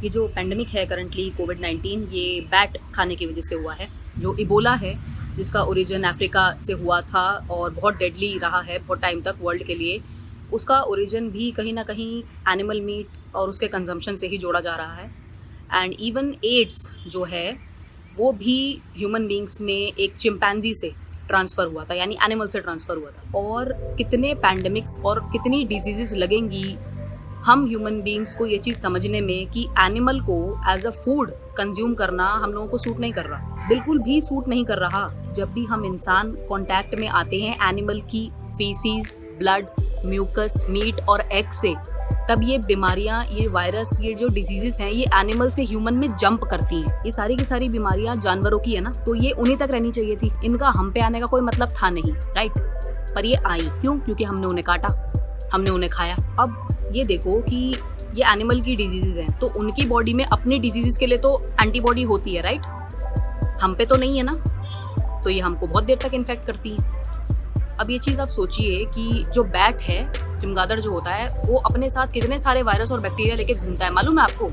ये जो पैंडमिक है करंटली कोविड-19 ये बैट खाने की वजह से हुआ है। जो इबोला है जिसका ओरिजिन अफ्रीका से हुआ था और बहुत डेडली रहा है बहुत टाइम तक वर्ल्ड के लिए, उसका ओरिजिन भी कहीं न कहीं एनिमल मीट और उसके कंजम्पशन से ही जोड़ा जा रहा है। एंड इवन एड्स जो है वो भी ह्यूमन बींग्स में एक चिंपैंजी से ट्रांसफ़र हुआ था, यानी एनिमल से ट्रांसफ़र हुआ था। और कितने पैंडमिक्स और कितनी डिजीज़ेज़ लगेंगी हम ह्यूमन बींग्स को ये चीज़ समझने में कि एनिमल को एज अ फूड कंज्यूम करना हम लोगों को सूट नहीं कर रहा, बिल्कुल भी सूट नहीं कर रहा। जब भी हम इंसान कांटेक्ट में आते हैं एनिमल की फीसीज, ब्लड, म्यूकस, मीट और एग से, तब ये बीमारियां, ये वायरस, ये जो डिजीजेस हैं ये एनिमल से ह्यूमन में जंप करती हैं। ये सारी की सारी बीमारियां जानवरों की है ना, तो ये उन्हीं तक रहनी चाहिए थी, इनका हम पे आने का कोई मतलब था नहीं, राइट। पर ये आई क्यों? क्योंकि हमने उन्हें काटा, हमने उन्हें खाया। अब ये देखो कि ये एनिमल की डिजीजेज हैं तो उनकी बॉडी में अपनी डिजीजेज के लिए तो एंटीबॉडी होती है, राइट। हम पे तो नहीं है ना, तो ये हमको बहुत देर तक इन्फेक्ट करती हैं। अब ये चीज़ आप सोचिए कि जो बैट है, चमगादड़ जो होता है, वो अपने साथ कितने सारे वायरस और बैक्टीरिया लेके घूमता है, मालूम है आपको।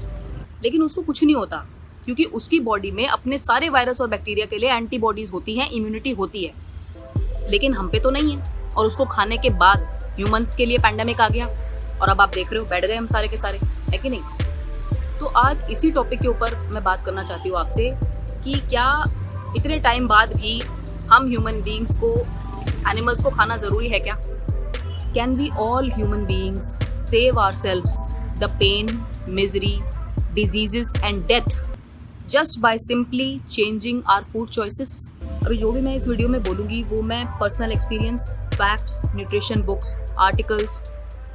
लेकिन उसको कुछ नहीं होता क्योंकि उसकी बॉडी में अपने सारे वायरस और बैक्टीरिया के लिए एंटीबॉडीज होती हैं, इम्यूनिटी होती है। लेकिन हम पे तो नहीं है, और उसको खाने के बाद ह्यूमंस के लिए पैंडेमिक आ गया और अब आप देख रहे हो बैठ गए हम सारे के सारे, है कि नहीं। तो आज इसी टॉपिक के ऊपर मैं बात करना चाहती हूँ आपसे कि क्या इतने टाइम बाद भी हम ह्यूमन बींग्स को, एनिमल्स को खाना ज़रूरी है क्या? Can we all human beings save ourselves the pain, misery, diseases and death just by simply changing our food choices? अभी जो भी मैं इस वीडियो में बोलूँगी वो मैं personal experience, facts, nutrition books, articles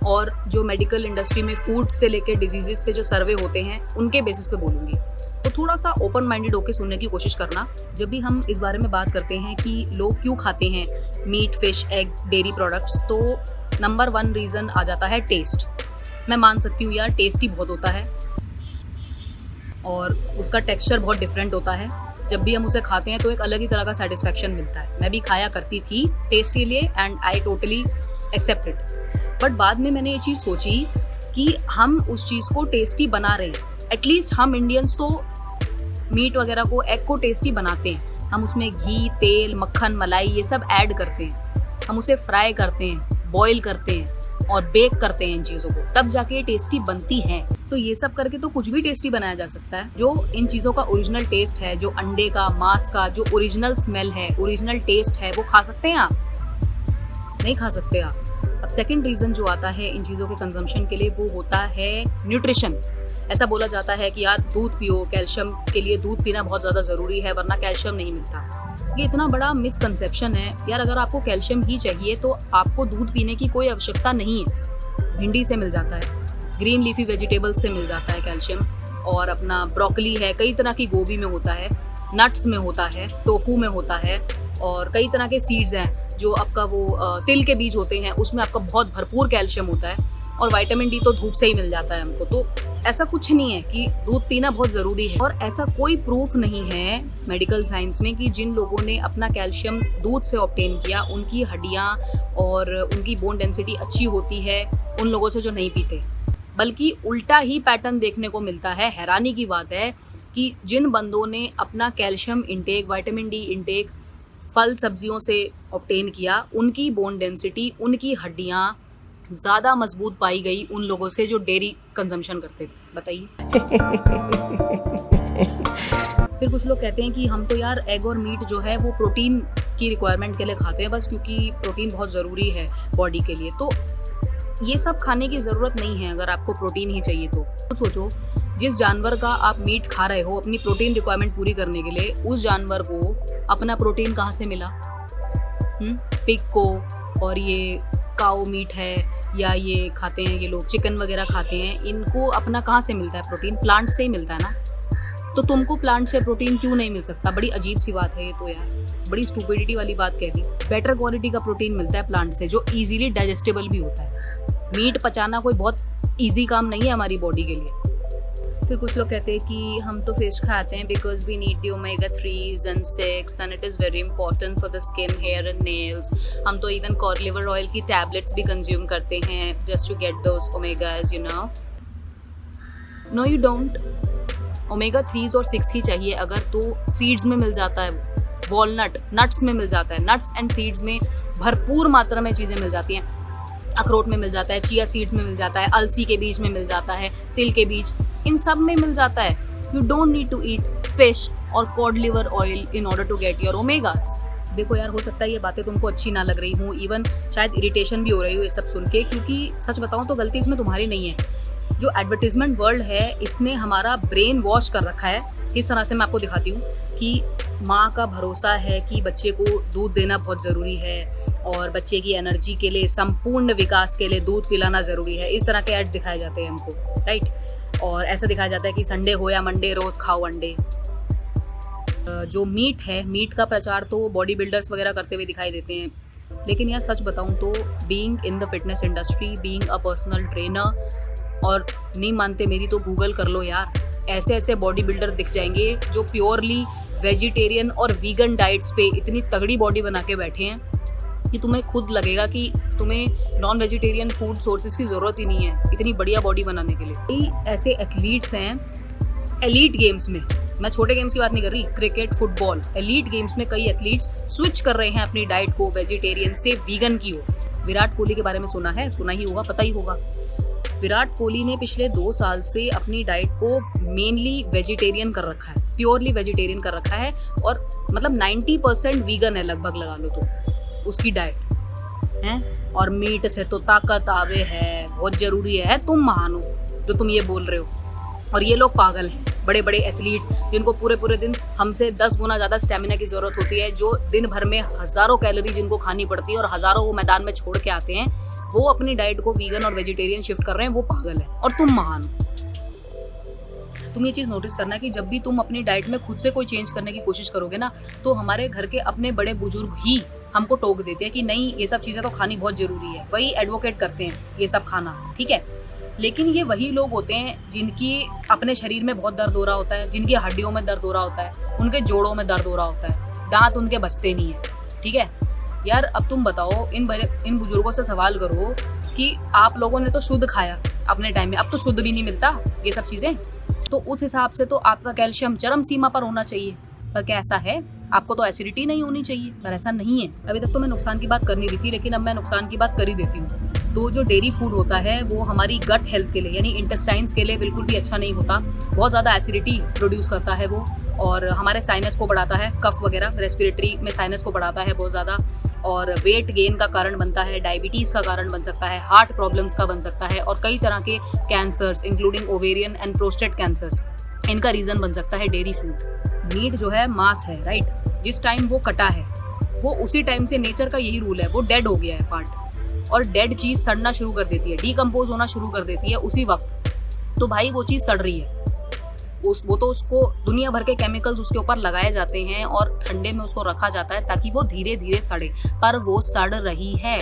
और जो मेडिकल इंडस्ट्री में फूड से लेकर डिजीजेस पे जो सर्वे होते हैं उनके बेसिस पे बोलूँगी। तो थोड़ा सा ओपन माइंडेड होकर सुनने की कोशिश करना। जब भी हम इस बारे में बात करते हैं कि लोग क्यों खाते हैं meat, fish, egg, dairy products, तो नंबर 1 रीज़न आ जाता है टेस्ट। मैं मान सकती हूँ यार, टेस्टी बहुत होता है और उसका टेक्सचर बहुत डिफरेंट होता है। जब भी हम उसे खाते हैं तो एक अलग ही तरह का सेटिस्फैक्शन मिलता है। मैं भी खाया करती थी टेस्ट के लिए and I totally accept it. But बाद में मैंने ये चीज़ सोची कि हम उस चीज़ को टेस्टी बना रहे हैं। एटलीस्ट हम इंडियंस तो मीट वगैरह को, एग को टेस्टी बनाते हैं। हम उसमें घी, तेल, मक्खन, मलाई ये सब ऐड करते हैं। हम उसे फ्राई करते हैं, बॉईल करते हैं और बेक करते हैं इन चीज़ों को, तब जाके ये टेस्टी बनती हैं। तो ये सब करके तो कुछ भी टेस्टी बनाया जा सकता है। जो इन चीज़ों का ओरिजिनल टेस्ट है, जो अंडे का, मांस का जो ओरिजिनल स्मेल है, ओरिजिनल टेस्ट है, वो खा सकते हैं आप? नहीं खा सकते आप। अब सेकंड रीज़न जो आता है इन चीज़ों के कंजम्पशन के लिए वो होता है न्यूट्रिशन। ऐसा बोला जाता है कि यार दूध पियो, कैल्शियम के लिए दूध पीना बहुत ज़्यादा ज़रूरी है वरना कैल्शियम नहीं मिलता। ये इतना बड़ा मिसकंसेप्शन है यार। अगर आपको कैल्शियम ही चाहिए तो आपको दूध पीने की कोई आवश्यकता नहीं है। भिंडी से मिल जाता है, ग्रीन लीफी वेजिटेबल्स से मिल जाता है कैल्शियम, और अपना ब्रोकली है, कई तरह की गोभी में होता है, नट्स में होता है, टोफू में होता है, और कई तरह के सीड्स हैं जो आपका वो तिल के बीज होते हैं, उसमें आपका बहुत भरपूर कैल्शियम होता है। और विटामिन डी तो धूप से ही मिल जाता है हमको। तो ऐसा कुछ नहीं है कि दूध पीना बहुत ज़रूरी है, और ऐसा कोई प्रूफ नहीं है मेडिकल साइंस में कि जिन लोगों ने अपना कैल्शियम दूध से ऑब्टेन किया उनकी हड्डियाँ और उनकी बोन डेंसिटी अच्छी होती है उन लोगों से जो नहीं पीते। बल्कि उल्टा ही पैटर्न देखने को मिलता है। हैरानी की बात है कि जिन बंदों ने अपना calcium intake, vitamin D intake फल सब्जियों से ऑब्टेन किया, उनकी बोन डेंसिटी, उनकी हड्डियाँ ज़्यादा मजबूत पाई गई उन लोगों से जो डेयरी कंजम्पशन करते थे। बताइए। फिर कुछ लोग कहते हैं कि हम तो यार एग और मीट जो है वो प्रोटीन की रिक्वायरमेंट के लिए खाते हैं बस, क्योंकि प्रोटीन बहुत ज़रूरी है बॉडी के लिए। तो ये सब खाने की ज़रूरत नहीं है अगर आपको प्रोटीन ही चाहिए तो सोचो, जिस जानवर का आप मीट खा रहे हो अपनी प्रोटीन रिक्वायरमेंट पूरी करने के लिए, उस जानवर को अपना प्रोटीन कहाँ से मिला? पिग को, और ये काऊ मीट है या ये खाते हैं ये लोग चिकन वगैरह खाते हैं, इनको अपना कहाँ से मिलता है प्रोटीन? प्लांट से ही मिलता है ना। तो तुमको प्लांट से प्रोटीन क्यों नहीं मिल सकता? बड़ी अजीब सी बात है ये तो यार, बड़ी स्टूपिडिटी वाली बात कह दी। बेटर क्वालिटी का प्रोटीन मिलता है प्लांट से जो ईजिली डाइजेस्टेबल भी होता है। मीट पचाना कोई बहुत ईजी काम नहीं है हमारी बॉडी के लिए। फिर कुछ लोग कहते हैं कि हम तो फिश खाते हैं because we need the omega 3s and 6 and it is very important for the skin, hair and nails. हम तो इवन कॉड लिवर ऑयल की टैबलेट्स भी कंज्यूम करते हैं just to get those omegas, you know. No you don't. Omega 3 और 6 ही चाहिए अगर तो सीड्स में मिल जाता है, वॉलनट नट्स में मिल जाता है, नट्स एंड सीड्स में भरपूर मात्रा में चीज़ें मिल जाती हैं। अखरोट में मिल जाता है, चिया सीड्स में मिल जाता है, अलसी के बीज में मिल जाता है, तिल के बीज, इन सब में मिल जाता है। You don't need to eat fish और cod liver oil in order to get your omegas. देखो यार, हो सकता है ये बातें तुमको अच्छी ना लग रही हूँ, इवन शायद इरिटेशन भी हो रही हो ये सब सुन के, क्योंकि सच बताऊँ तो गलती इसमें तुम्हारी नहीं है। जो एडवर्टीजमेंट वर्ल्ड है इसने हमारा ब्रेन वॉश कर रखा है। किस तरह से मैं आपको दिखाती हूँ कि माँ का भरोसा है कि बच्चे को दूध देना बहुत ज़रूरी है और बच्चे की एनर्जी के लिए, संपूर्ण विकास के लिए दूध पिलाना ज़रूरी है। इस तरह के एड्स दिखाए जाते हैं हमको, राइट। और ऐसा दिखाया जाता है कि संडे हो या मंडे रोज़ खाओ अंडे। जो मीट है, मीट का प्रचार तो बॉडी बिल्डर्स वगैरह करते हुए दिखाई देते हैं, लेकिन यार सच बताऊँ तो being in the fitness industry, being a personal trainer, और नहीं मानते मेरी तो गूगल कर लो यार, ऐसे ऐसे बॉडी बिल्डर दिख जाएंगे जो प्योरली वेजिटेरियन और वीगन डाइट्स पे इतनी तगड़ी बॉडी बना के बैठे हैं कि तुम्हें खुद लगेगा कि तुम्हें नॉन वेजिटेरियन फूड सोर्सेज की ज़रूरत ही नहीं है इतनी बढ़िया बॉडी बनाने के लिए। कई ऐसे एथलीट्स हैं एलीट गेम्स में, मैं छोटे गेम्स की बात नहीं कर रही, क्रिकेट, फुटबॉल, एलीट गेम्स में कई एथलीट्स स्विच कर रहे हैं अपनी डाइट को वेजिटेरियन से वीगन की ओर। विराट कोहली के बारे में सुना है, सुना ही होगा, पता ही होगा। विराट कोहली ने पिछले 2 साल से अपनी डाइट को मेनली वेजिटेरियन कर रखा है, प्योरली वेजिटेरियन कर रखा है, और मतलब 90% वीगन है लगभग, लगा लो तो उसकी डाइट है। और मीट से तो ताकत आवे है, बहुत ज़रूरी है, तुम महान हो जो तुम ये बोल रहे हो। और ये लोग पागल हैं, बड़े बड़े एथलीट्स जिनको पूरे पूरे दिन हमसे 10 गुना ज़्यादा स्टेमिना की ज़रूरत होती है, जो दिन भर में हज़ारों कैलोरी जिनको खानी पड़ती है और हज़ारों वो मैदान में छोड़ के आते हैं, वो अपनी डाइट को वीगन और वेजिटेरियन शिफ्ट कर रहे हैं, वो पागल है और तुम महान हो। तुम ये चीज़ नोटिस करना कि जब भी तुम अपनी डाइट में खुद से कोई चेंज करने की कोशिश करोगे ना, तो हमारे घर के अपने बड़े बुजुर्ग ही हमको टोक देते हैं कि नहीं ये सब चीज़ें तो खानी बहुत ज़रूरी है, वही एडवोकेट करते हैं ये सब खाना, ठीक है। लेकिन ये वही लोग होते हैं जिनकी अपने शरीर में बहुत दर्द हो रहा होता है, जिनकी हड्डियों में दर्द हो रहा होता है, उनके जोड़ों में दर्द हो रहा होता है, दांत उनके बचते नहीं है, ठीक है। यार अब तुम बताओ, इन बुजुर्गों से सवाल करो कि आप लोगों ने तो शुद्ध खाया अपने टाइम में, अब तो शुद्ध भी नहीं मिलता ये सब चीज़ें, तो उस हिसाब से तो आपका कैल्शियम चरम सीमा पर होना चाहिए। पर क्या ऐसा है? आपको तो एसिडिटी नहीं होनी चाहिए, पर ऐसा नहीं है। अभी तक तो मैं नुकसान की बात कर नहीं रही थी, लेकिन अब मैं नुकसान की बात कर ही देती हूँ। तो जो डेयरी फूड होता है वो हमारी गट हेल्थ के लिए, यानी इंटेस्टाइन्स के लिए बिल्कुल भी अच्छा नहीं होता। बहुत ज़्यादा एसिडिटी प्रोड्यूस करता है वो, और हमारे साइनस को बढ़ाता है, कफ वगैरह रेस्पिरेटरी में साइनस को बढ़ाता है बहुत ज़्यादा, और वेट गेन का कारण बनता है, डायबिटीज़ का कारण बन सकता है, हार्ट प्रॉब्लम्स का बन सकता है, और कई तरह के cancers including ovarian and prostate cancers, इनका रीज़न बन सकता है डेयरी फूड। मीट जो है मांस है, राइट, जिस टाइम वो कटा है वो उसी टाइम से नेचर का यही रूल है, वो डेड हो गया है पार्ट, और डेड चीज़ सड़ना शुरू कर देती है, डीकम्पोज होना शुरू कर देती है उसी वक्त। तो भाई वो चीज़ सड़ रही है, वो तो उसको दुनिया भर के केमिकल्स उसके ऊपर लगाए जाते हैं और ठंडे में उसको रखा जाता है ताकि वो धीरे धीरे सड़े, पर वो सड़ रही है।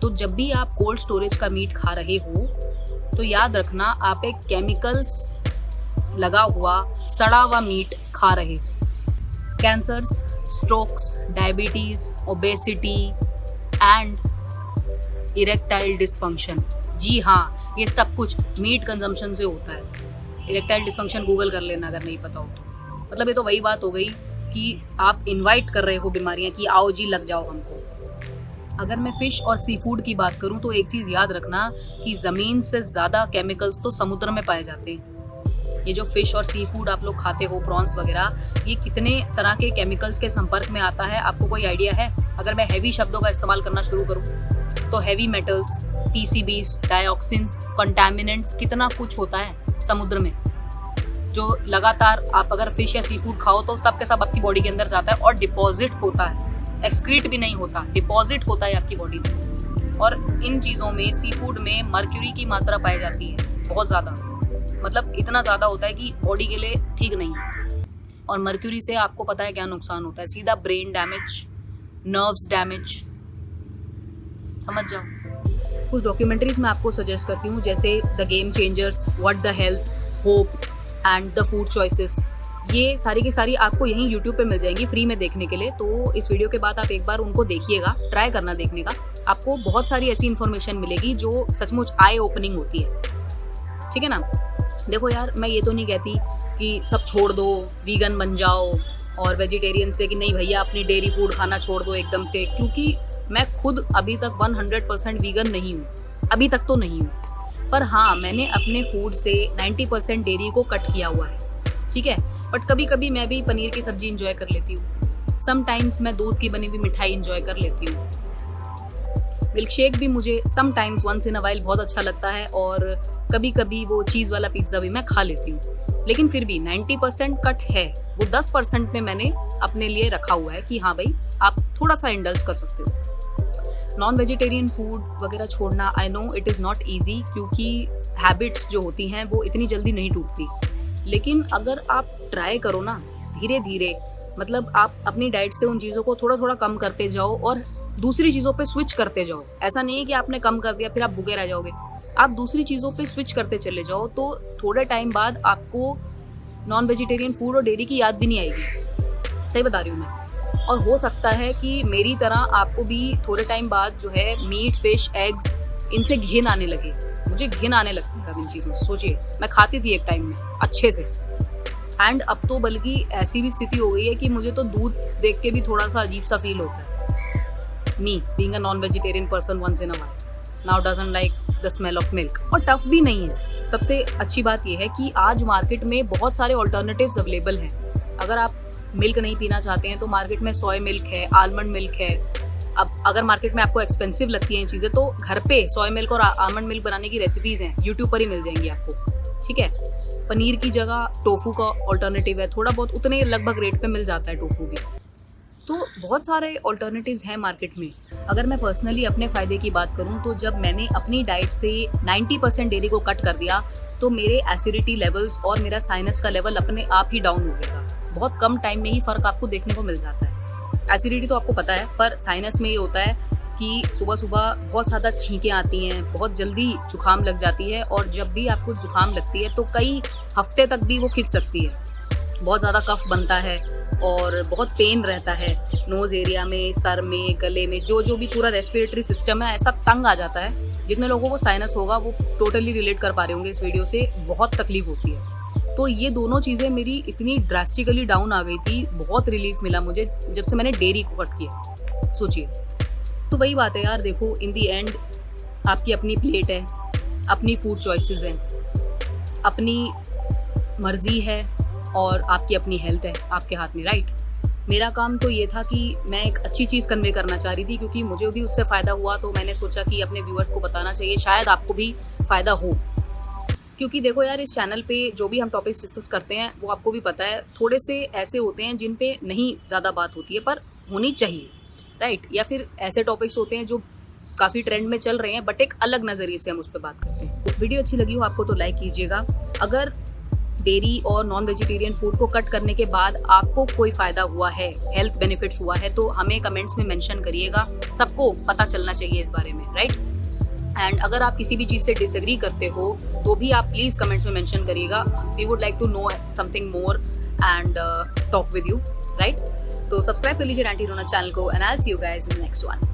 तो जब भी आप कोल्ड स्टोरेज का मीट खा रहे हो तो याद रखना आप एक केमिकल्स लगा हुआ सड़ा हुआ मीट खा रहे हो। Cancers, strokes, diabetes, obesity and erectile dysfunction, जी हाँ, ये सब कुछ मीट कंजम्पशन से होता है। इरेक्टाइल डिसफंक्शन गूगल कर लेना अगर नहीं पता हो तो। मतलब ये तो वही बात हो गई कि आप इनवाइट कर रहे हो बीमारियां कि आओ जी लग जाओ हमको। अगर मैं फ़िश और सी फूड की बात करूं तो एक चीज़ याद रखना कि ज़मीन से ज़्यादा केमिकल्स तो समुद्र में पाए जाते हैं। ये जो फ़िश और सी फूड आप लोग खाते हो, प्रॉन्स वगैरह, ये कितने तरह के केमिकल्स के संपर्क में आता है, आपको कोई आइडिया है? अगर मैं हैवी शब्दों का इस्तेमाल करना शुरू करूँ तो हैवी मेटल्स, पीसीबीज, डाइऑक्सिन्स, कंटामिनेंट्स, कितना कुछ होता है समुद्र में, जो लगातार आप अगर फिश या सी फूड खाओ तो सब के सब आपकी बॉडी के अंदर जाता है और डिपॉजिट होता है, एक्सक्रीट भी नहीं होता, डिपॉजिट होता है आपकी बॉडी में। और इन चीज़ों में, सी फूड में मर्क्यूरी की मात्रा पाई जाती है बहुत ज़्यादा, मतलब इतना ज़्यादा होता है कि बॉडी के लिए ठीक नहीं है। और मर्क्यूरी से आपको पता है क्या नुकसान होता है? सीधा ब्रेन डैमेज, नर्व्स डैमेज, समझ जाओ। कुछ डॉक्यूमेंट्रीज मैं आपको सजेस्ट करती हूँ, जैसे the game changers, what the health, hope and the food choices. ये सारी की सारी आपको यहीं यूट्यूब पे मिल जाएंगी फ्री में देखने के लिए। तो इस वीडियो के बाद आप एक बार उनको देखिएगा, ट्राई करना देखने का। आपको बहुत सारी ऐसी इन्फॉर्मेशन मिलेगी जो सचमुच आई ओपनिंग होती है, ठीक है ना। देखो यार, मैं ये तो नहीं कहती कि सब छोड़ दो, वीगन बन जाओ, और वेजिटेरियन से कि नहीं भैया अपनी डेयरी फूड खाना छोड़ दो एकदम से, क्योंकि मैं खुद अभी तक 100% वीगन नहीं हूँ, अभी तक तो नहीं हूँ। पर हाँ, मैंने अपने फूड से 90% डेयरी को कट किया हुआ है, ठीक है। बट कभी कभी मैं भी पनीर की सब्जी इंजॉय कर लेती हूँ, समटाइम्स मैं दूध की बनी हुई मिठाई इंजॉय कर लेती हूँ, मिल्क शेक भी मुझे sometimes once in a while बहुत अच्छा लगता है, और कभी कभी वो चीज़ वाला पिज्ज़ा भी मैं खा लेती हूँ। लेकिन फिर भी 90% कट है, वो 10% में मैंने अपने लिए रखा हुआ है कि हाँ भाई आप थोड़ा सा इंडल्ज कर सकते हो। नॉन वेजिटेरियन फूड वगैरह छोड़ना, I know it is not easy, क्योंकि हैबिट्स जो होती हैं वो इतनी जल्दी नहीं टूटती। लेकिन अगर आप ट्राई करो ना धीरे धीरे, मतलब आप अपनी डाइट से उन चीज़ों को थोड़ा थोड़ा कम करते जाओ और दूसरी चीज़ों पे स्विच करते जाओ। ऐसा नहीं है कि आपने कम कर दिया फिर आप भूखे रह जाओगे, आप दूसरी चीज़ों पे स्विच करते चले जाओ, तो थोड़े टाइम बाद आपको नॉन वेजिटेरियन फूड और डेयरी की याद भी नहीं आएगी। सही बता रही हूँ मैं। और हो सकता है कि मेरी तरह आपको भी थोड़े टाइम बाद जो है मीट, फिश, एग्स, इनसे घिन आने लगे। मुझे घिन आने लगती है इन चीज़ों से। सोचिए, मैं खाती थी एक टाइम में अच्छे से, एंड अब तो बल्कि ऐसी भी स्थिति हो गई है कि मुझे तो दूध देख के भी थोड़ा सा अजीब सा फील होता है। Me being a non-vegetarian person once in a while now doesn't like the smell of milk। और टफ भी नहीं है। सबसे अच्छी बात यह है कि आज मार्केट में बहुत सारे ऑल्टरनेटिव्स अवेलेबल हैं। अगर आप मिल्क नहीं पीना चाहते हैं तो मार्केट में सोया मिल्क है, आलमंड मिल्क है। अब अगर मार्केट में आपको एक्सपेंसिव लगती हैं चीज़ें, तो घर पे सोया मिल्क और आलमंड मिल्क बनाने की रेसिपीज़ हैं, यूट्यूब पर ही मिल जाएंगी आपको, ठीक है। पनीर की जगह टोफू का ऑल्टरनेटिव है, थोड़ा बहुत उतने लगभग रेट पे मिल जाता है टोफू भी। तो बहुत सारे ऑल्टरनेटिव्स हैं मार्केट में। अगर मैं पर्सनली अपने फ़ायदे की बात करूं, तो जब मैंने अपनी डाइट से 90% डेयरी को कट कर दिया, तो मेरे एसिडिटी लेवल्स और मेरा साइनस का लेवल अपने आप ही डाउन हो गया था। बहुत कम टाइम में ही फ़र्क आपको देखने को मिल जाता है। एसिडिटी तो आपको पता है, पर साइनस में ये होता है कि सुबह सुबह बहुत ज़्यादा छींकें आती हैं, बहुत जल्दी जुकाम लग जाती है, और जब भी आपको जुकाम लगती है तो कई हफ्ते तक भी वो खिंच सकती है। बहुत ज़्यादा कफ बनता है और बहुत पेन रहता है नोज़ एरिया में, सर में, गले में, जो भी पूरा रेस्पिरेटरी सिस्टम है ऐसा तंग आ जाता है। जितने लोगों को साइनस होगा वो टोटली रिलेट कर पा रहे होंगे इस वीडियो से, बहुत तकलीफ होती है। तो ये दोनों चीज़ें मेरी इतनी ड्रास्टिकली डाउन आ गई थी, बहुत रिलीफ मिला मुझे जब से मैंने डेयरी को कट किया। सोचिए, तो वही बात है यार, देखो इन दी एंड आपकी अपनी प्लेट है, अपनी फूड चॉइसेस हैं, अपनी मर्जी है, और आपकी अपनी हेल्थ है आपके हाथ में, राइट। मेरा काम तो ये था कि मैं एक अच्छी चीज़ कन्वे करना चाह रही थी, क्योंकि मुझे भी उससे फ़ायदा हुआ, तो मैंने सोचा कि अपने व्यूअर्स को बताना चाहिए, शायद आपको भी फ़ायदा हो। क्योंकि देखो यार, इस चैनल पे जो भी हम टॉपिक्स डिस्कस करते हैं वो आपको भी पता है, थोड़े से ऐसे होते हैं जिन पे नहीं ज़्यादा बात होती है, पर होनी चाहिए, राइट। या फिर ऐसे टॉपिक्स होते हैं जो काफ़ी ट्रेंड में चल रहे हैं, बट एक अलग नज़रिए से हम उस पर बात करते हैं। वीडियो अच्छी लगी हो आपको तो लाइक कीजिएगा। अगर डेयरी और नॉन वेजिटेरियन फूड को कट करने के बाद आपको कोई फ़ायदा हुआ है, हेल्थ बेनिफिट्स हुआ है, तो हमें कमेंट्स में मेंशन करिएगा। सबको पता चलना चाहिए इस बारे में, राइट। एंड अगर आप किसी भी चीज़ से डिसएग्री करते हो तो भी आप प्लीज़ कमेंट्स में मेंशन करिएगा। We would like to know something more and talk with you, right. तो सब्सक्राइब कर लीजिए रैंटी रोना चैनल को, and I will see you guys in the next one.